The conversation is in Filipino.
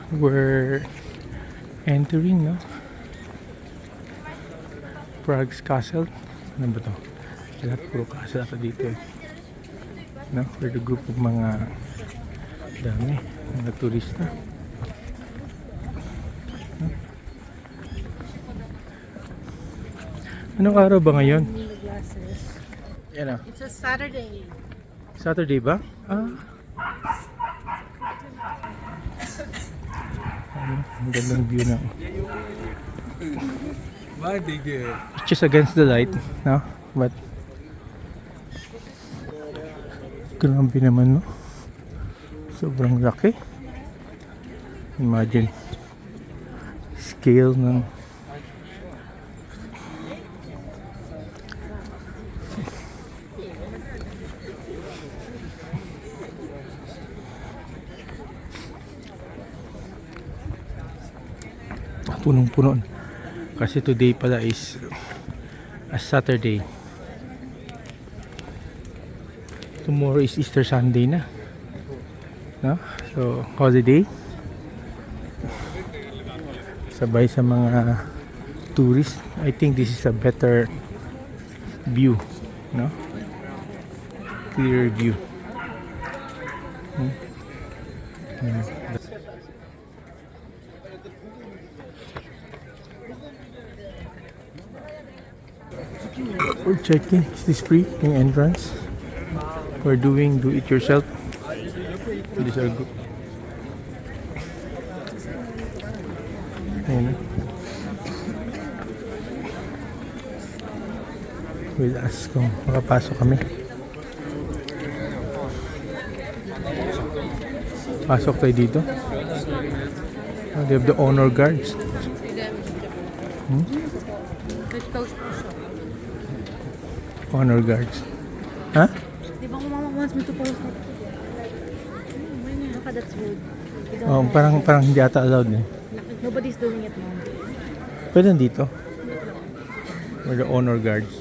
We're entering, no? Prague Castle. Ano ba to? Lahat puro castle ata dito eh. No? We're the group of mga dami, mga turista. No? Anong araw ba ngayon? Yan ah. It's a Saturday. Saturday ba? Ah. Ang gandang view na. It's just against the light, no? But grabe naman, no? Sobrang laki. Imagine scale ng punong-puno kasi today pala is a Saturday. Tomorrow is Easter Sunday na, no? So holiday sabay sa mga tourist. I think this is a better view, no? Clearer view. We're checking, is this free yung entrance? We're doing do it yourself. These are good. Ayan. We'll ask kung makapasok kami. Pasok tayo dito. They have the honor guards. Honor guards. Ha? Di ba kung mama wants me to post it? Baka that's rude. Oh, parang hindi ata allowed eh. Nobody's doing it now. Pwede dito. Or the honor guards.